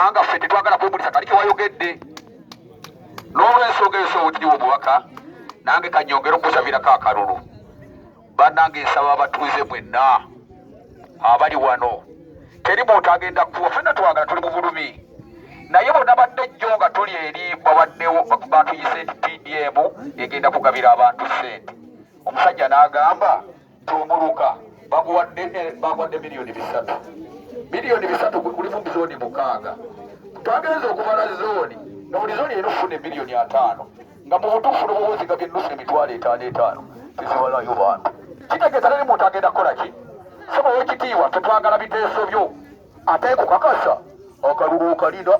kubanga ffe tetwagala kwemulisa kali kyewayogedde n'olwensonga eyo sootiriwo obubaka nange kanyongera okusabirako akalulu bannange nsaba abatuuze mwenna abali wano teri muntu agenda kuwa ffenna twagala tuli mu bulumi naye bonna badde jjo nga tuli eri babaddewo batuyise nti PDM egenda kugabira abantu ssente omusajja n'agamba tomuluka baguwadde miliyoni 3 miliyoni 3 kulimu zooni 6 twagenza okubala zooni nga buli zooni eno fune miliyoni 5 nga mu butuufu n'obubuzi gabye ennusu emitwalo 5 teziwalayo bantu kitegeeza teri muntu agenda kukola ki saba w'ekitiibwa tetwagala biteeso byo ate kukakasa akalulu okalina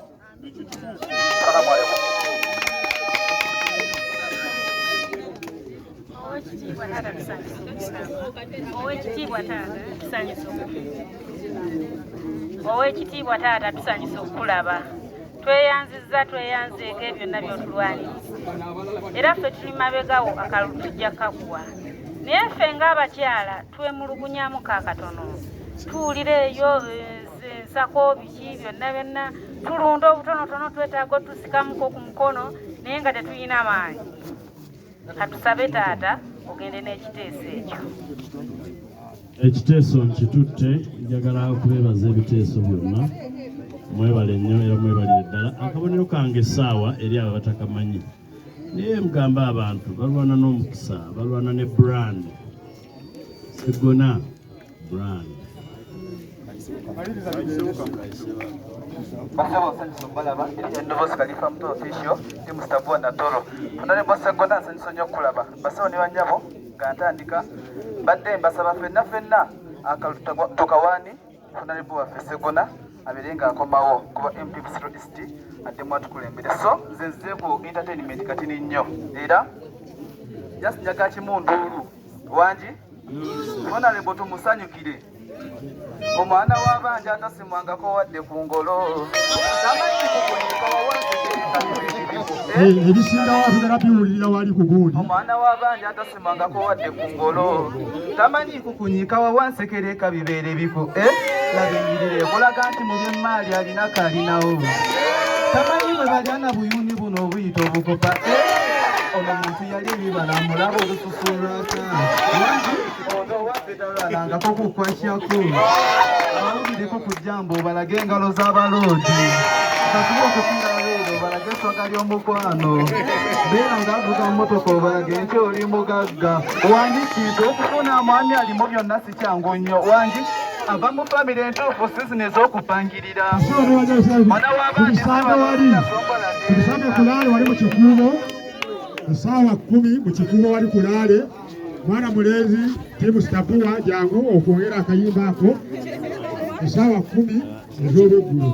salamu alaikum. Owekitiibwa taata tusanyusa okulaba tweyanzeeko ebyo byonna by'otulwaniriza era ffe tuli mabegawo akalulu tujja kakuwa naye ffe ng'abakyala twemulugunyamu kaakatono tuwulira eyo ensako biki byonna tulunda obutonotono twetaaga otusikamuko ku mukono naye nga tetulina maanyi katusabe taata ogende n'ekiteeso ekyo. Ekiteeso nkitutte njagala okubeebaza ebiteeso byonna mwebale nnyo era mwebalire ddala akabonero kange essaawa eri abo batakamanyi naye mugamba abantu balwana n'omukisa balwana ne brand Segona brand Basaba nsanyusa okulaba erinnya Novos Khalifa Mto official ndi Mustafa Natoro Honorable Segona nsanyusa nnyo okulaba basaba ne bannyabo nga ntandika badde mbasaba ffenna akalulu tokawaani Honorable waffe Segona abeere ng'akomawo kuba MP Busiro East addemu atukulembere so nze nzeeko entertainment katini nnyo era just njagala kimu nduulu wangi Honorable tumusanyukire omwana w'abanja atasimwangako wadde ku ngolo ebisinga watugera biwulira wali ku gundi omwana w'abanja atasimwangako wadde ku ngolo tamanyi kukunyika wawansekereka bibeere bifu labingirire kulaga nti mu byemmaali alinako alinawo tamanyi bwe balyana buyuni buno obuyita obukopa ono muntu yali ebibala amulaba obususulwaka ono waffe talalangako kukwashyako abawulireko ku jjambo obalage engalo z'abaloodi katuba okusinga leero obalage eswaga ly'omukwano beera ng'avuga mmotoka obalage nti oli mugagga wangi kintu okufuna amwami alimu byonna si kyangu nnyo wangi ava mu famire entuufu sizini ez'okupangirira mwana tulisambe kulaale wali mu kikuubo essaawa 10 mu kikuubo wali kulaale mwana mulenzi tiimu Sitapuwa jangu okwongera akayimba ako essaawa 10 ez'olweggulo.